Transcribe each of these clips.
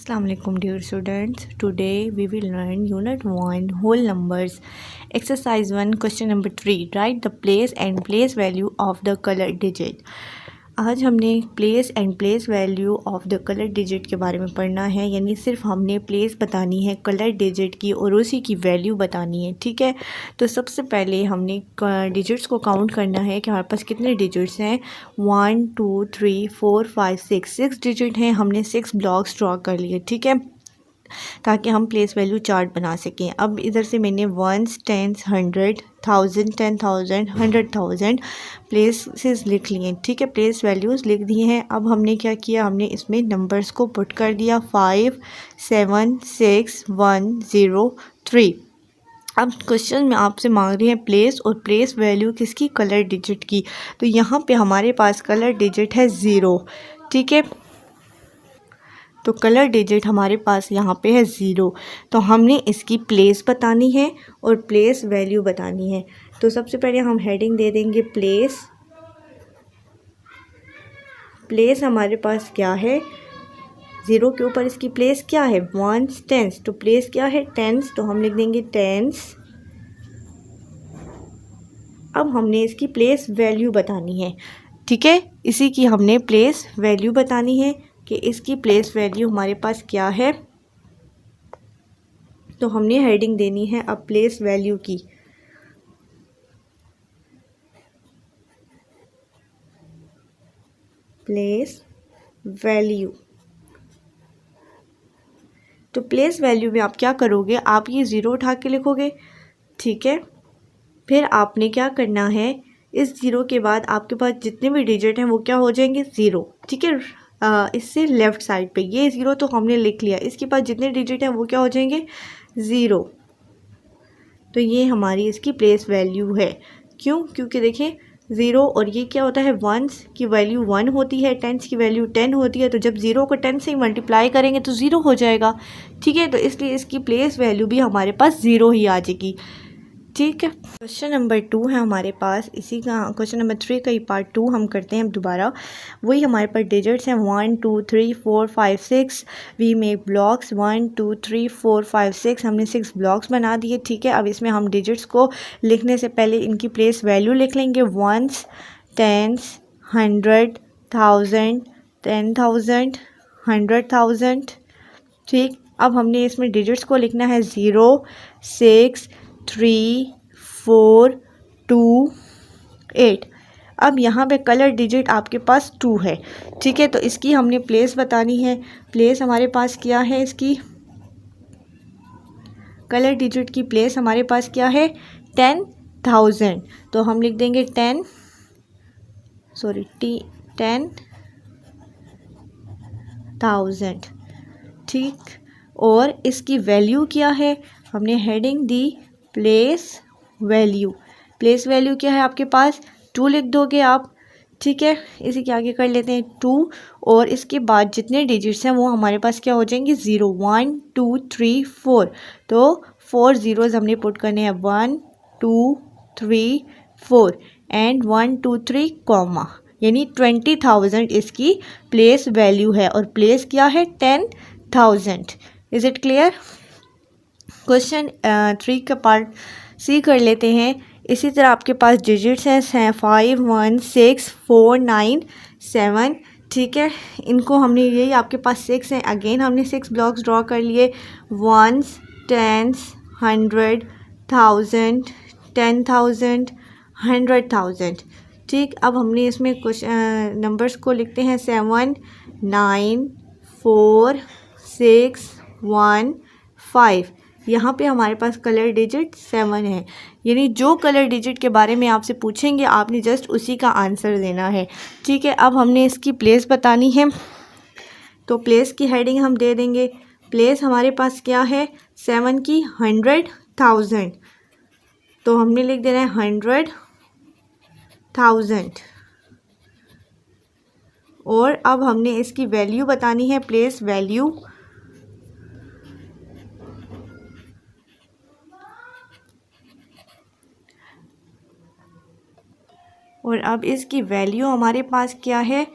Assalamualaikum dear students. Today we will learn Unit 1 Whole Numbers. Exercise 1 Question number 3. Write the place and place value of the color digit. आज हमने place and place value of the colour digit के बारे में पढ़ना है, यानी सिर्फ हमने प्लेस बतानी है कलर डिजिट की और उसी की वैल्यू बतानी है। ठीक है, तो सबसे पहले हमने डिजिट्स को काउंट करना है कि हमारे पास कितने डिजिट्स हैं। 1 2 3 4 5 6 डिजिट हैं। हमने 6 ब्लॉक्स ड्रॉ कर लिए, ठीक है, ताकि हम प्लेस वैल्यू चार्ट बना सकें। अब इधर से मैंने वंस, टेंस, 100, 1000, 10,000, 100,000 प्लेसेस लिख लिए, ठीक है, प्लेस वैल्यूज़ लिख दिए हैं। अब हमने क्या किया, हमने इसमें नंबर्स को पुट कर दिया 5 7 6 1 0 3। अब क्वेश्चन में आपसे मांग रही है प्लेस और प्लेस वैल्यू किसकी, कलर डिजिट की। तो यहाँ पे हमारे पास कलर डिजिट है 0, ठीक है, तो कलर डिजिट हमारे पास यहाँ पे है 0। तो हमने इसकी प्लेस बतानी है और प्लेस वैल्यू बतानी है। तो सबसे पहले हम हेडिंग दे देंगे प्लेस। प्लेस हमारे पास क्या है, 0 के ऊपर इसकी प्लेस क्या है, वंस, टेंस, तो प्लेस क्या है, टेंस, तो हम लिख देंगे टेंस। अब हमने इसकी प्लेस वैल्यू बतानी है, ठीक है, इसी की हमने प्लेस वैल्यू बतानी है कि इसकी प्लेस वैल्यू हमारे पास क्या है। तो हमने हेडिंग देनी है अब प्लेस वैल्यू की। प्लेस वैल्यू, तो प्लेस वैल्यू में आप क्या करोगे, आप ये 0 उठा के लिखोगे, ठीक है, फिर आपने क्या करना है, इस 0 के बाद आपके पास जितने भी डिजिट हैं वो क्या हो जाएंगे, 0, ठीक है। इससे लेफ़्ट साइड पे ये 0 तो हमने लिख लिया, इसके पास जितने डिजिट हैं वो क्या हो जाएंगे, 0। तो ये हमारी इसकी प्लेस वैल्यू है। क्यों, क्योंकि देखें 0 और ये क्या होता है, वंस की वैल्यू 1 होती है, टेंस की वैल्यू 10 होती है। तो जब 0 को 10 से मल्टीप्लाई करेंगे तो 0 हो जाएगा, ठीक है, तो इसलिए इसकी प्लेस वैल्यू भी हमारे पास 0 ही आ जाएगी, ठीक है। क्वेश्चन नंबर 2 है हमारे पास, इसी का क्वेश्चन नंबर 3 का ही पार्ट 2 हम करते हैं दोबारा। वही हमारे पास डिजिट्स हैं 1 2 3 4 5 6। We make blocks 1 2 3 4 5 6। हमने 6 ब्लॉक्स बना दिए, ठीक है। अब इसमें हम डिजिट्स को लिखने से पहले इनकी प्लेस वैल्यू लिख लेंगे, वंस, टेंस, 100, 1000, 10,000, 100,000, ठीक। अब हमने इसमें डिजिट्स को लिखना है 0 6 3 4 2 8। अब यहाँ पे कलर डिजिट आपके पास 2 है, ठीक है, तो इसकी हमने प्लेस बतानी है। प्लेस हमारे पास क्या है, इसकी कलर डिजिट की प्लेस हमारे पास क्या है, 10,000। तो हम लिख देंगे 10,000, ठीक। और इसकी वैल्यू क्या है, हमने heading the place value. Place value क्या है आपके पास, 2 लिख दोगे आप, ठीक है। इसी के आगे कर लेते हैं 2 और इसके बाद जितने डिजिट्स हैं वो हमारे पास क्या हो जाएंगे, 0 1 2 3 4। तो 4 ज़ीरोज़ हमने पुट करने हैं, 1 2 3 4 एंड 1 2 3 कॉमा, यानी 20,000 इसकी प्लेस वैल्यू है और प्लेस क्या है, 10,000। Is it clear. क्वेश्चन 3 का पार्ट सी कर लेते हैं। इसी तरह आपके पास डिजिट्स हैं 5 1 6 4 9 7, ठीक है। इनको हमने, यही आपके पास 6 हैं, अगेन हमने 6 ब्लॉक्स ड्रॉ कर लिए, वंस, टेंस, 100, 1000, 10,000, 100,000, ठीक। अब हमने इसमें कुछ नंबर्स को लिखते हैं 7 9 4 6 1 5। यहाँ पे हमारे पास कलर डिजिट 7 है, यानी जो कलर डिजिट के बारे में आपसे पूछेंगे आपने जस्ट उसी का आंसर देना है, ठीक है। अब हमने इसकी प्लेस बतानी है, तो प्लेस की हेडिंग हम दे देंगे, प्लेस हमारे पास क्या है, 7 की 100,000, तो हमने लिख देना है 100,000। और अब हमने इसकी वैल्यू बतानी है, प्लेस वैल्यू। और अब इसकी वैल्यू हमारे पास क्या है,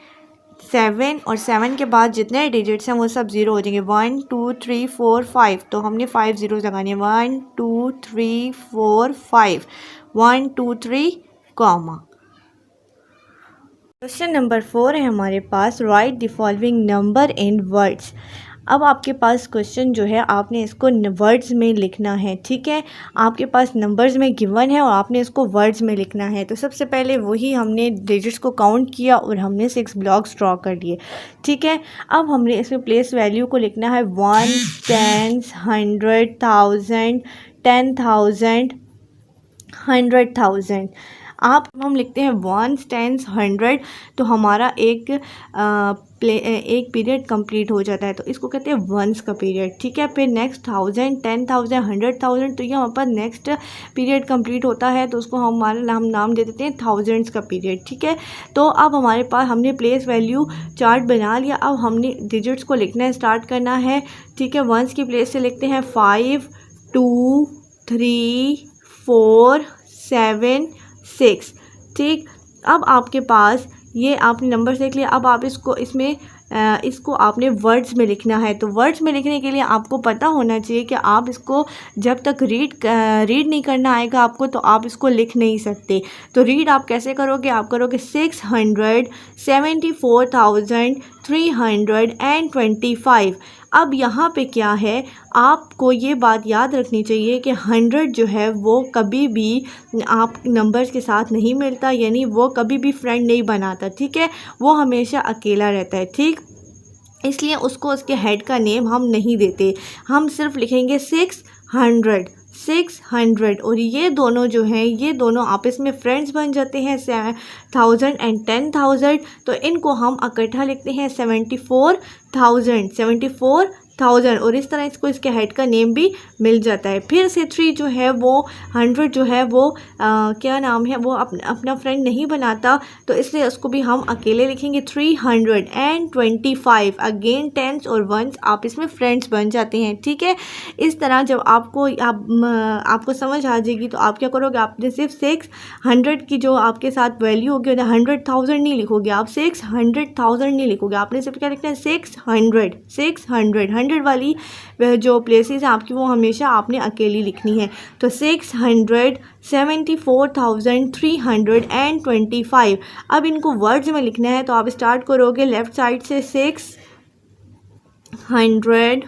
7 और 7 के बाद जितने डिजिट्स हैं वो सब ज़ीरो हो जाएंगे। 1 2 3 4 5, तो हमने 5 ज़ीरोज़ लगाने हैं। 1 2 3 4 5, 1 2 3 कॉमा। क्वेश्चन नंबर 4 है हमारे पास, write the following number in words. अब आपके पास क्वेश्चन जो है आपने इसको वर्ड्स में लिखना है, ठीक है। आपके पास नंबर्स में गिवन है और आपने इसको वर्ड्स में लिखना है। तो सबसे पहले वही हमने डिजिट्स को काउंट किया और हमने 6 ब्लॉक्स ड्रॉ कर लिए, ठीक है। अब हमने इसमें प्लेस वैल्यू को लिखना है 1 10 100 1000 10,000 100,000। आप हम लिखते हैं 1 10 100, तो हमारा एक पीरियड कंप्लीट हो जाता है, तो इसको कहते हैं वंस का पीरियड, ठीक है। फिर नेक्स्ट 1000 10,000 100,000, तो ये हमारे पास नेक्स्ट पीरियड कंप्लीट होता है, तो उसको हम नाम दे देते हैं थाउजेंड्स का पीरियड, ठीक है। तो अब हमारे पास हमने प्लेस वैल्यू चार्ट बना लिया। अब हमने डिजिट्स को लिखना है, स्टार्ट करना है, ठीक है। वंस की प्लेस से लिखते हैं 5 2 3 4 7 6, ठीक। अब आपके पास ये आपने नंबर देख लिया। अब आप इसको आपने वर्ड्स में लिखना है। तो वर्ड्स में लिखने के लिए आपको पता होना चाहिए कि आप इसको जब तक रीड नहीं करना आएगा आपको, तो आप इसको लिख नहीं सकते। तो रीड आप कैसे करोगे, आप करोगे 674,325। अब यहाँ पे क्या है, आपको ये बात याद रखनी चाहिए कि 100 जो है वो कभी भी आप नंबर्स के साथ नहीं मिलता, यानी वो कभी भी फ्रेंड नहीं बनाता, ठीक है। वो हमेशा अकेला रहता है, ठीक। इसलिए उसको उसके हेड का नेम हम नहीं देते, हम सिर्फ लिखेंगे 600 600। और ये दोनों जो हैं, ये दोनों आपस में फ्रेंड्स बन जाते हैं 1000 एंड 10,000, तो इनको हम इकट्ठा लिखते हैं 74,000 और इस तरह इसको इसके हेड का नेम भी मिल जाता है। फिर से 3 जो है वो 100 जो है वो क्या नाम है, वो अपना फ्रेंड नहीं बनाता, तो इसलिए उसको भी हम अकेले लिखेंगे 325। अगेन टेंस और वंस आप इसमें फ्रेंड्स बन जाते हैं, ठीक है। इस तरह जब आपको समझ आ जाएगी, तो आप क्या करोगे, आपने सिर्फ 600 की जो आपके साथ वैल्यू होगी 100,000 नहीं लिखोगे, आप 600,000 नहीं लिखोगे, आपने सिर्फ क्या लिखना है 600 100 वाली जो प्लेसेस हैं आपकी, वो हमेशा आपने अकेली लिखनी है। तो 674,325। अब इनको वर्ड्स में लिखना है, तो आप स्टार्ट करोगे लेफ़्ट साइड से 600।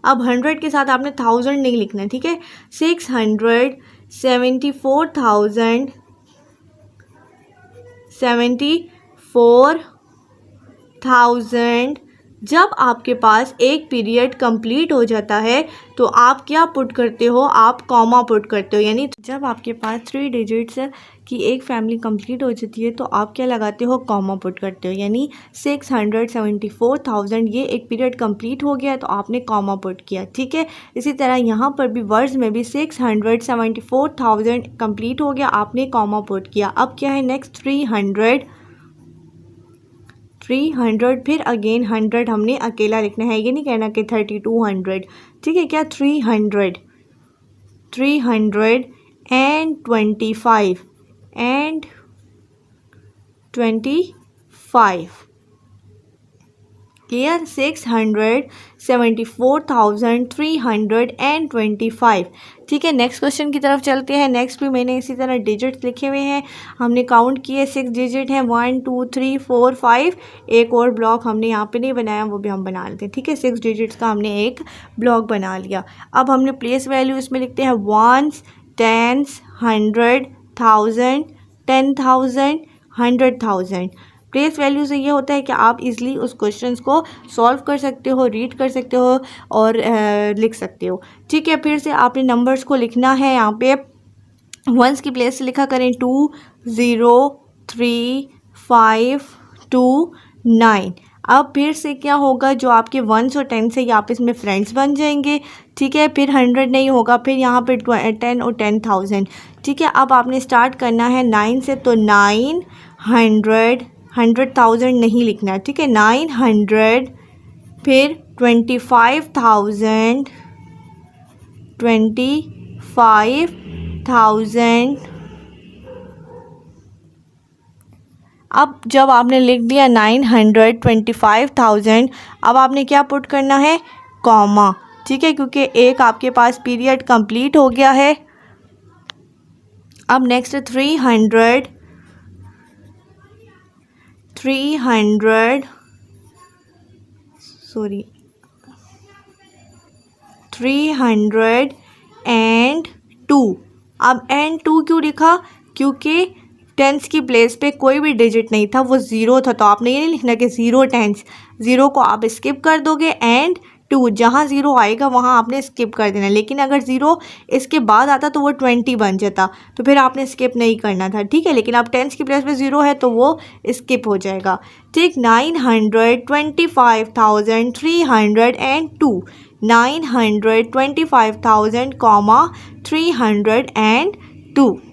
अब 100 के साथ आपने 1000 नहीं लिखना है, ठीक है। 674,074,000। जब आपके पास एक पीरियड कंप्लीट हो जाता है, तो आप क्या पुट करते हो, आप कॉमा पुट करते हो। यानी जब आपके पास 3 डिजिट्स की एक फैमिली कंप्लीट हो जाती है, तो आप क्या लगाते हो, कॉमा पुट करते हो। यानी 674,000 ये एक पीरियड कंप्लीट हो गया, तो आपने कॉमा पुट किया, ठीक है। इसी तरह यहाँ पर भी वर्ड्स में भी 674,000 कंप्लीट हो गया, आपने कॉमा पुट किया। अब क्या है नेक्स्ट 300, फिर अगेन 100 हमने अकेला लिखना है, ये नहीं कहना कि 3200, ठीक है। क्या 300 एंड 25 क्लियर। 674,325, ठीक है। नेक्स्ट क्वेश्चन की तरफ चलते हैं। नेक्स्ट भी मैंने इसी तरह डिजिट्स लिखे हुए हैं, हमने काउंट किए 6 डिजिट हैं, 1 2 3 4 5। एक और ब्लॉक हमने यहाँ पे नहीं बनाया, वो भी हम बना लेते हैं, ठीक है। 6 डिजिट्स का हमने एक ब्लॉक बना लिया। अब हमने प्लेस वैल्यू इसमें लिखते हैं 1 10 100 1000 10,000 100,000। प्लेस वैल्यू से ये होता है कि आप इजीली उस क्वेश्चंस को सॉल्व कर सकते हो, रीड कर सकते हो और लिख सकते हो, ठीक है। फिर से आपने नंबर्स को लिखना है, यहाँ पे वंस की प्लेस से लिखा करें 2 0 3 5 2 9। अब फिर से क्या होगा, जो आपके 1 और 10 से ये आपस में फ्रेंड्स बन जाएंगे, ठीक है। फिर 100 नहीं होगा, फिर यहाँ पे 10 और 10,000, ठीक है। अब आपने स्टार्ट करना है 9 से, तो 900 100,000 नहीं लिखना, ठीक है। 900, फिर 25,000 25,000। अब जब आपने लिख दिया 925,000, अब आपने क्या पुट करना है, कॉमा, ठीक है, क्योंकि एक आपके पास पीरियड कंप्लीट हो गया है। अब नेक्स्ट 300 302। अब एंड 2 क्यों लिखा, क्योंकि टेंस की प्लेस पे कोई भी डिजिट नहीं था, वो ज़ीरो था, तो आपने ये नहीं लिखना कि ज़ीरो टेंस, ज़ीरो को आप स्किप कर दोगे, एंड 2 जहाँ ज़ीरो आएगा वहाँ आपने स्किप कर देना। लेकिन अगर ज़ीरो इसके बाद आता तो वो 20 बन जाता, तो फिर आपने स्किप नहीं करना था, ठीक है। लेकिन अब टेंस की प्लेस पे ज़ीरो है तो वो स्किप हो जाएगा, ठीक। 925,302, 925,000, 302।